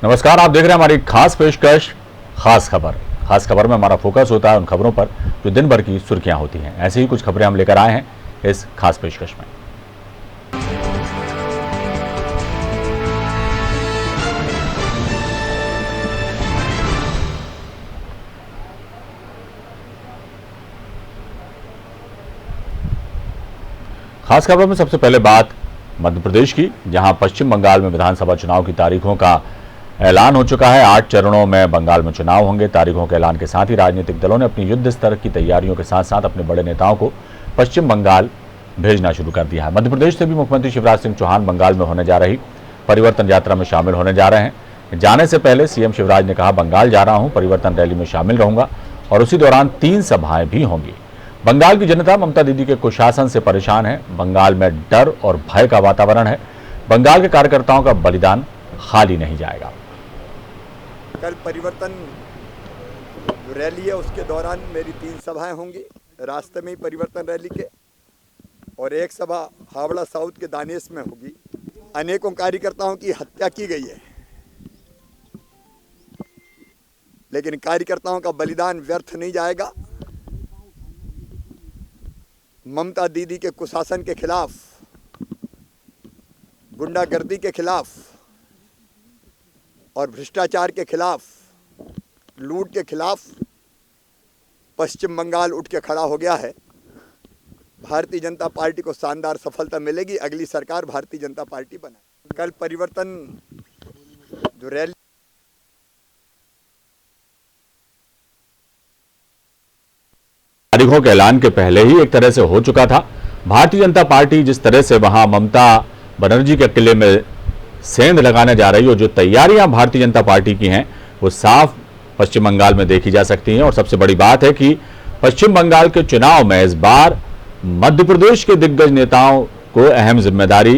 नमस्कार, आप देख रहे हैं हमारी खास पेशकश खास खबर। खास खबर में हमारा फोकस होता है उन खबरों पर जो दिन भर की सुर्खियां होती हैं। ऐसी ही कुछ खबरें हम लेकर आए हैं इस खास पेशकश में। खास खबर में सबसे पहले बात मध्य प्रदेश की, जहां पश्चिम बंगाल में विधानसभा चुनाव की तारीखों का ऐलान हो चुका है। 8 चरणों में बंगाल में चुनाव होंगे। तारीखों के ऐलान के साथ ही राजनीतिक दलों ने अपनी युद्ध स्तर की तैयारियों के साथ साथ अपने बड़े नेताओं को पश्चिम बंगाल भेजना शुरू कर दिया है। मध्य प्रदेश से भी मुख्यमंत्री शिवराज सिंह चौहान बंगाल में होने जा रही परिवर्तन यात्रा में शामिल होने जा रहे हैं। जाने से पहले सीएम शिवराज ने कहा, बंगाल जा रहा हूं, परिवर्तन रैली में शामिल रहूंगा और उसी दौरान 3 सभाएं भी होंगी। बंगाल की जनता ममता दीदी के कुशासन से परेशान है। बंगाल में डर और भय का वातावरण है। बंगाल के कार्यकर्ताओं का बलिदान खाली नहीं जाएगा। कल परिवर्तन रैली है, उसके दौरान मेरी 3 सभाएं होंगी रास्ते में ही परिवर्तन रैली के, और एक सभा हावड़ा साउथ के दानेश में होगी। अनेकों कार्यकर्ताओं की हत्या की गई है, लेकिन कार्यकर्ताओं का बलिदान व्यर्थ नहीं जाएगा। ममता दीदी के कुशासन के खिलाफ, गुंडागर्दी के खिलाफ और भ्रष्टाचार के खिलाफ, लूट के खिलाफ पश्चिम बंगाल उठ के खड़ा हो गया है। भारतीय जनता पार्टी को शानदार सफलता मिलेगी। अगली सरकार भारतीय जनता पार्टी बनाए। कल परिवर्तन जो रैली तारीखों के ऐलान के पहले ही एक तरह से हो चुका था। भारतीय जनता पार्टी जिस तरह से वहां ममता बनर्जी के किले में सेंध लगाने जा रही है, और जो तैयारियां भारतीय जनता पार्टी की हैं वो साफ पश्चिम बंगाल में देखी जा सकती हैं। और सबसे बड़ी बात है कि पश्चिम बंगाल के चुनाव में इस बार मध्य प्रदेश के दिग्गज नेताओं को अहम जिम्मेदारी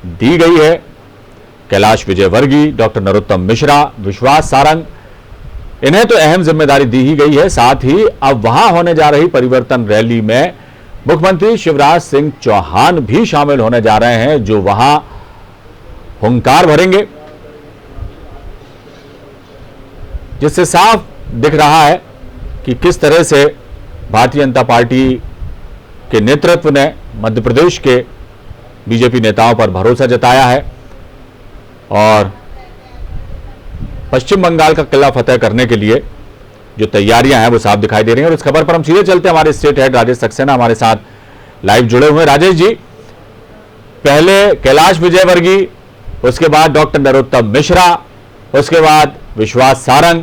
दी गई है। कैलाश विजयवर्गीय, डॉक्टर नरोत्तम मिश्रा, विश्वास सारंग, इन्हें तो अहम जिम्मेदारी दी ही गई है। साथ ही अब वहां होने जा रही परिवर्तन रैली में मुख्यमंत्री शिवराज सिंह चौहान भी शामिल होने जा रहे हैं, जो वहां हुंकार भरेंगे, जिससे साफ दिख रहा है कि किस तरह से भारतीय जनता पार्टी के नेतृत्व ने मध्य प्रदेश के बीजेपी नेताओं पर भरोसा जताया है और पश्चिम बंगाल का किला फतेह करने के लिए जो तैयारियां हैं वो साफ दिखाई दे रही हैं। और इस खबर पर हम सीधे चलते हैं। हमारे स्टेट हेड राजेश सक्सेना हमारे साथ लाइव जुड़े हुए हैं। राजेश जी, पहले कैलाश विजयवर्गीय, उसके बाद डॉक्टर नरोत्तम मिश्रा, उसके बाद विश्वास सारंग,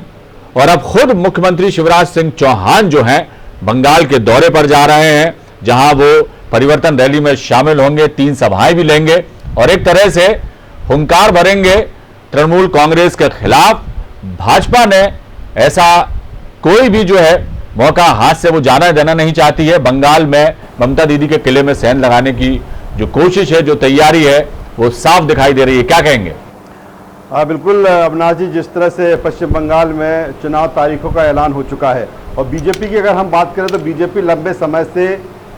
और अब खुद मुख्यमंत्री शिवराज सिंह चौहान जो हैं बंगाल के दौरे पर जा रहे हैं, जहां वो परिवर्तन रैली में शामिल होंगे, 3 सभाएं भी लेंगे और एक तरह से हुंकार भरेंगे तृणमूल कांग्रेस के खिलाफ। भाजपा ने ऐसा कोई भी जो है मौका हाथ से वो जाना देना नहीं चाहती है। बंगाल में ममता दीदी के किले में सेंध लगाने की जो कोशिश है, जो तैयारी है, वो साफ दिखाई दे रही है। क्या कहेंगे? बिल्कुल अविनाश जी, जिस तरह से पश्चिम बंगाल में चुनाव तारीखों का ऐलान हो चुका है, और बीजेपी की अगर हम बात करें तो बीजेपी लंबे समय से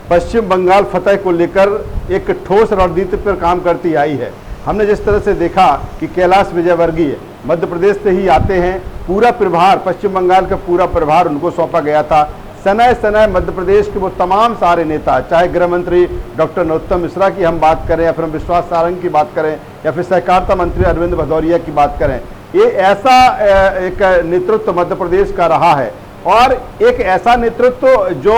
पश्चिम बंगाल फतह को लेकर एक ठोस रणनीति पर काम करती आई है। हमने जिस तरह से देखा कि कैलाश विजयवर्गीय मध्य प्रदेश से ही आते हैं, पूरा प्रभार पश्चिम बंगाल का पूरा प्रभार उनको सौंपा गया था। सनय सनय मध्य प्रदेश के वो तमाम सारे नेता, चाहे गृह मंत्री डॉक्टर नरोत्तम मिश्रा की हम बात करें, या फिर हम विश्वास सारंग की बात करें, या फिर सहकारिता मंत्री अरविंद भदौरिया की बात करें, ये ऐसा एक नेतृत्व मध्य प्रदेश का रहा है। और एक ऐसा नेतृत्व जो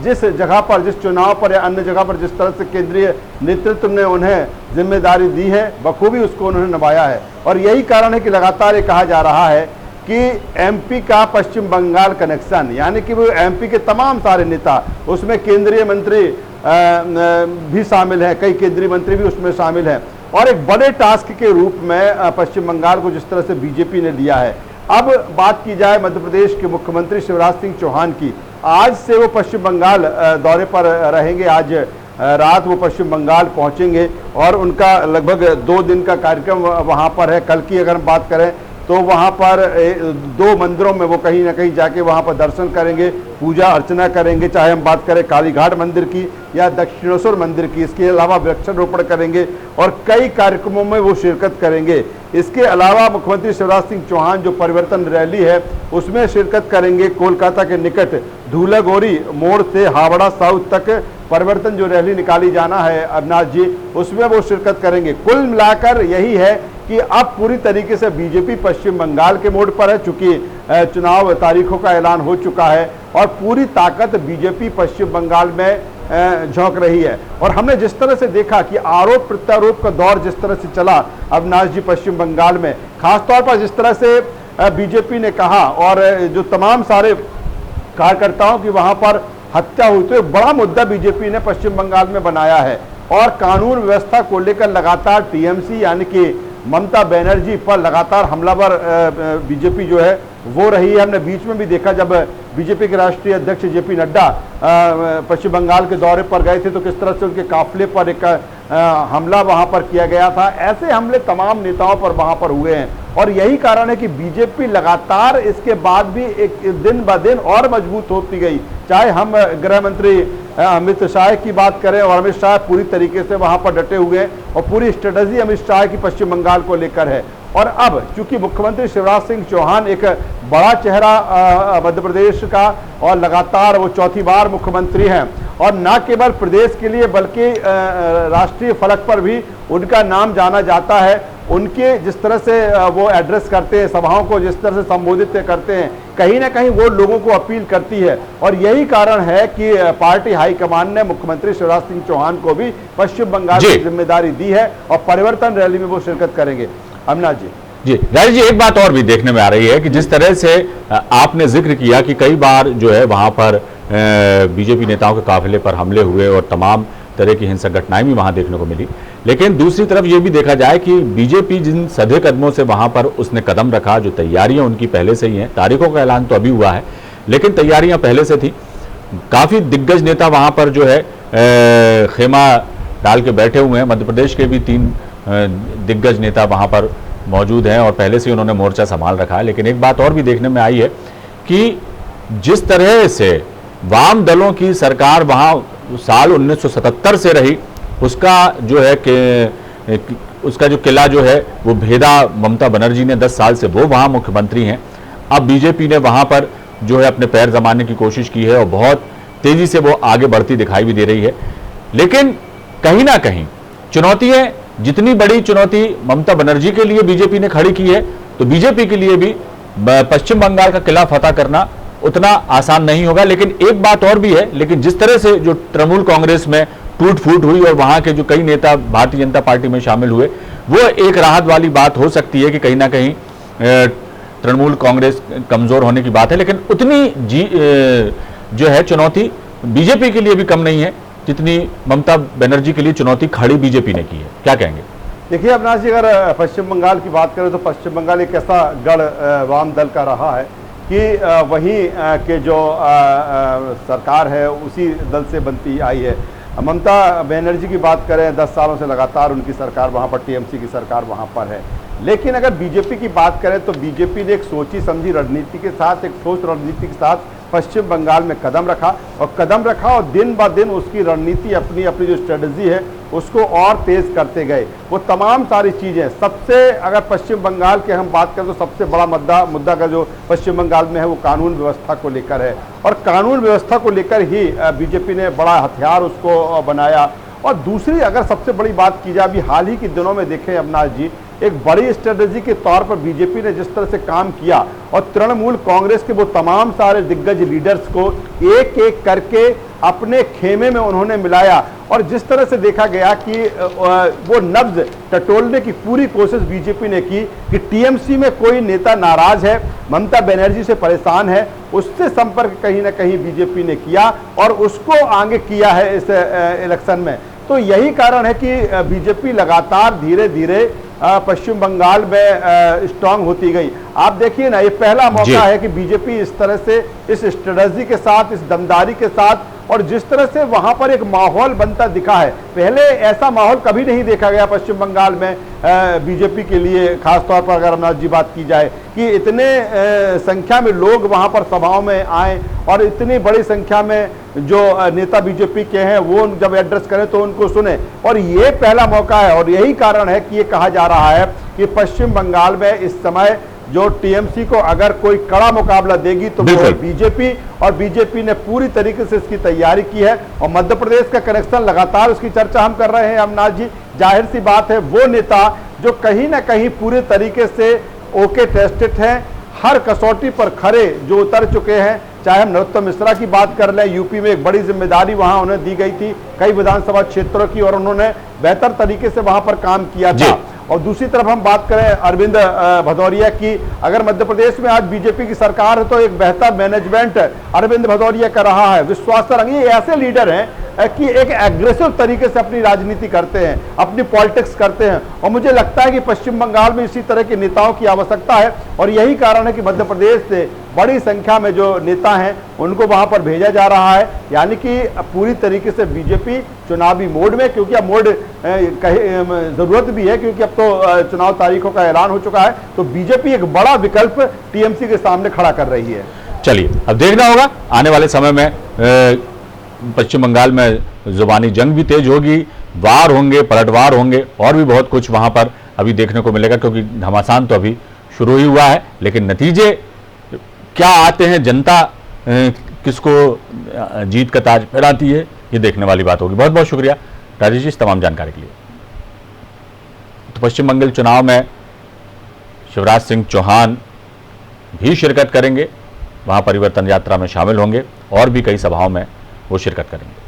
जिस जगह पर, जिस चुनाव पर या अन्य जगह पर जिस तरह से केंद्रीय नेतृत्व ने उन्हें जिम्मेदारी दी है, बखूबी उसको उन्होंने निभाया है। और यही कारण है कि लगातार ये कहा जा रहा है कि एमपी का पश्चिम बंगाल कनेक्शन, यानी कि वो एमपी के तमाम सारे नेता, उसमें केंद्रीय मंत्री भी शामिल हैं, कई केंद्रीय मंत्री भी उसमें शामिल हैं, और एक बड़े टास्क के रूप में पश्चिम बंगाल को जिस तरह से बीजेपी ने लिया है। अब बात की जाए मध्य प्रदेश के मुख्यमंत्री शिवराज सिंह चौहान की, आज से वो पश्चिम बंगाल दौरे पर रहेंगे। आज रात वो पश्चिम बंगाल पहुंचेंगे और उनका लगभग 2 दिन का कार्यक्रम वहां पर है। कल की अगर हम बात करें तो वहाँ पर 2 मंदिरों में वो कहीं ना कहीं जाके वहाँ पर दर्शन करेंगे, पूजा अर्चना करेंगे, चाहे हम बात करें कालीघाट मंदिर की या दक्षिणेश्वर मंदिर की। इसके अलावा वृक्षारोपण करेंगे और कई कार्यक्रमों में वो शिरकत करेंगे। इसके अलावा मुख्यमंत्री शिवराज सिंह चौहान जो परिवर्तन रैली है उसमें शिरकत करेंगे। कोलकाता के निकट धूलागोरी मोड़ से हावड़ा साउथ तक परिवर्तन जो रैली निकाली जाना है अविनाश जी, उसमें वो शिरकत करेंगे। कुल मिलाकर यही है कि अब पूरी तरीके से बीजेपी पश्चिम बंगाल के मोड़ पर है, चूंकि चुनाव तारीखों का ऐलान हो चुका है और पूरी ताकत बीजेपी पश्चिम बंगाल में झोंक रही है। और हमने जिस तरह से देखा कि आरोप प्रत्यारोप का दौर जिस तरह से चला अविनाश जी पश्चिम बंगाल में, खासतौर पर जिस तरह से बीजेपी ने कहा और जो तमाम सारे कार्यकर्ताओं की वहां पर हत्या हुई, तो एक बड़ा मुद्दा बीजेपी ने पश्चिम बंगाल में बनाया है। और कानून व्यवस्था को लेकर लगातार टीएमसी यानी कि ममता बनर्जी पर लगातार हमलावर बीजेपी जो है वो रही है। हमने बीच में भी देखा जब बीजेपी के राष्ट्रीय अध्यक्ष जेपी नड्डा पश्चिम बंगाल के दौरे पर गए थे तो किस तरह से उनके काफिले पर एक हमला वहां पर किया गया था। ऐसे हमले तमाम नेताओं पर वहां पर हुए हैं और यही कारण है कि बीजेपी लगातार इसके बाद भी एक दिन ब दिन और मजबूत होती गई। चाहे हम गृह मंत्री अमित शाह की बात करें और अमित शाह पूरी तरीके से वहां पर डटे हुए हैं और पूरी स्ट्रेटजी अमित शाह की पश्चिम बंगाल को लेकर है। और अब चूंकि मुख्यमंत्री शिवराज सिंह चौहान एक बड़ा चेहरा मध्य प्रदेश का और लगातार वो चौथी बार मुख्यमंत्री हैं और न केवल प्रदेश के लिए बल्कि राष्ट्रीय फलक पर भी उनका नाम जाना जाता है। उनके जिस तरह से वो एड्रेस करते हैं, सभाओं को जिस तरह से संबोधित करते हैं, कहीं ना कहीं वो लोगों को अपील करती है। और यही कारण है कि पार्टी हाईकमान ने मुख्यमंत्री शिवराज सिंह चौहान को भी पश्चिम बंगाल की जिम्मेदारी दी है और परिवर्तन रैली में वो शिरकत करेंगे। अविनाश जी राजेश जी, एक बात और भी देखने में आ रही है कि जिस तरह से आपने जिक्र किया कि कई बार जो है वहां पर बीजेपी नेताओं के काफिले पर हमले हुए और तमाम तरह की हिंसक घटनाएं भी वहां देखने को मिली, लेकिन दूसरी तरफ ये भी देखा जाए कि बीजेपी जिन सधे कदमों से वहां पर उसने कदम रखा, जो तैयारियां उनकी पहले से ही हैं, तारीखों का ऐलान तो अभी हुआ है लेकिन तैयारियां पहले से थी। काफी दिग्गज नेता वहां पर जो है खेमा डाल के बैठे हुए हैं। मध्य प्रदेश के भी 3 दिग्गज नेता वहां पर मौजूद हैं और पहले से उन्होंने मोर्चा संभाल रखा है। लेकिन एक बात और भी देखने में आई है कि जिस तरह से वाम दलों की सरकार वहां साल 1977 से रही, उसका जो है कि उसका जो किला जो है वो भेदा ममता बनर्जी ने 10 साल से वो वहां मुख्यमंत्री हैं। अब बीजेपी ने वहां पर जो है अपने पैर जमाने की कोशिश की है और बहुत तेजी से वो आगे बढ़ती दिखाई भी दे रही है। लेकिन कहीं ना कहीं चुनौतियां, जितनी बड़ी चुनौती ममता बनर्जी के लिए बीजेपी ने खड़ी की है, तो बीजेपी के लिए भी पश्चिम बंगाल का किला फतह करना उतना आसान नहीं होगा। लेकिन एक बात और भी है, लेकिन जिस तरह से जो तृणमूल कांग्रेस में टूट फूट हुई और वहां के जो कई नेता भारतीय जनता पार्टी में शामिल हुए, वो एक राहत वाली बात हो सकती है कि कहीं ना कहीं तृणमूल कांग्रेस कमजोर होने की बात है। लेकिन उतनी जो है चुनौती बीजेपी के लिए भी कम नहीं है जितनी ममता बनर्जी के लिए चुनौती खड़ी बीजेपी ने की है। क्या कहेंगे? देखिए अविनाश जी, अगर पश्चिम बंगाल की बात करें तो पश्चिम बंगाल एक ऐसा गढ़ वाम दल का रहा है कि वहीं के जो सरकार है उसी दल से बनती आई है। ममता बनर्जी की बात करें, 10 सालों से लगातार उनकी सरकार वहाँ पर, टीएमसी की सरकार वहाँ पर है। लेकिन अगर बीजेपी की बात करें तो बीजेपी ने एक सोची समझी रणनीति के साथ, एक ठोस रणनीति के साथ पश्चिम बंगाल में कदम रखा और दिन ब दिन उसकी रणनीति, अपनी अपनी जो स्ट्रेटजी है उसको और तेज करते गए। वो तमाम सारी चीज़ें, सबसे अगर पश्चिम बंगाल के हम बात करें तो सबसे बड़ा मुद्दा का जो पश्चिम बंगाल में है वो कानून व्यवस्था को लेकर है और कानून व्यवस्था को लेकर ही बीजेपी ने बड़ा हथियार उसको बनाया। और दूसरी अगर सबसे बड़ी बात की जाए, अभी हाल ही के दिनों में देखें अविनाश जी, एक बड़ी स्ट्रेटजी के तौर पर बीजेपी ने जिस तरह से काम किया और तृणमूल कांग्रेस के वो तमाम सारे दिग्गज लीडर्स को एक एक करके अपने खेमे में उन्होंने मिलाया और जिस तरह से देखा गया कि वो नब्ज टटोलने की पूरी कोशिश बीजेपी ने की कि टीएमसी में कोई नेता नाराज है, ममता बनर्जी से परेशान है, उससे संपर्क कहीं ना कहीं बीजेपी ने किया और उसको आगे किया है इस इलेक्शन में। तो यही कारण है कि बीजेपी लगातार धीरे धीरे पश्चिम बंगाल में स्ट्रांग होती गई। आप देखिए ना, ये पहला मौका है कि बीजेपी इस तरह से, इस स्ट्रेटजी के साथ, इस दमदारी के साथ, और जिस तरह से वहां पर एक माहौल बनता दिखा है, पहले ऐसा माहौल कभी नहीं देखा गया पश्चिम बंगाल में बीजेपी के लिए, खासतौर पर अगर अमरनाथ जी बात की जाए कि इतने संख्या में लोग वहां पर सभाओं में आए और इतनी बड़ी संख्या में जो नेता बीजेपी के हैं वो जब एड्रेस करें तो उनको सुने, और ये पहला मौका है। और यही कारण है कि ये कहा जा रहा है कि पश्चिम बंगाल में इस समय जो टीएमसी को अगर कोई कड़ा मुकाबला देगी तो वो बीजेपी, और बीजेपी ने पूरी तरीके से इसकी तैयारी की है। और मध्य प्रदेश का कनेक्शन, लगातार उसकी चर्चा हम कर रहे हैं अमरनाथ जी, जाहिर सी बात है वो नेता जो कहीं ना कहीं पूरे तरीके से ओके टेस्टेड हैं, हर कसौटी पर खरे जो उतर चुके हैं, चाहे हम नरोत्तम मिश्रा की बात कर लें, यूपी में एक बड़ी जिम्मेदारी वहां उन्हें दी गई थी कई विधानसभा क्षेत्रों की, और उन्होंने बेहतर तरीके से वहां पर काम किया था। और दूसरी तरफ हम बात करें अरविंद भदौरिया की, अगर मध्य प्रदेश में आज बीजेपी की सरकार है तो एक बेहतर मैनेजमेंट अरविंद भदौरिया का रहा है। विश्वास तरंग, ये ऐसे लीडर हैं कि एक एग्रेसिव तरीके से अपनी राजनीति करते हैं, अपनी पॉलिटिक्स करते हैं, और मुझे लगता है कि पश्चिम बंगाल में इसी तरह के नेताओं की आवश्यकता है। और यही कारण है कि मध्य प्रदेश से बड़ी संख्या में जो नेता हैं उनको वहां पर भेजा जा रहा है, यानी कि पूरी तरीके से बीजेपी चुनावी मोड में, क्योंकि अब मोड जरूरत भी है क्योंकि अब तो चुनाव तारीखों का ऐलान हो चुका है, तो बीजेपी एक बड़ा विकल्प टीएमसी के सामने खड़ा कर रही है। चलिए अब देखना होगा आने वाले समय में पश्चिम बंगाल में जुबानी जंग भी तेज होगी, वार होंगे, पलटवार होंगे, और भी बहुत कुछ वहां पर अभी देखने को मिलेगा, क्योंकि घमासान तो अभी शुरू ही हुआ है। लेकिन नतीजे क्या आते हैं, जनता किसको जीत का ताज पहनाती है, ये देखने वाली बात होगी। बहुत बहुत शुक्रिया राजेश जी इस तमाम जानकारी के लिए। तो पश्चिम बंगाल चुनाव में शिवराज सिंह चौहान भी शिरकत करेंगे, वहां परिवर्तन यात्रा में शामिल होंगे और भी कई सभाओं में वो शिरकत करेंगे।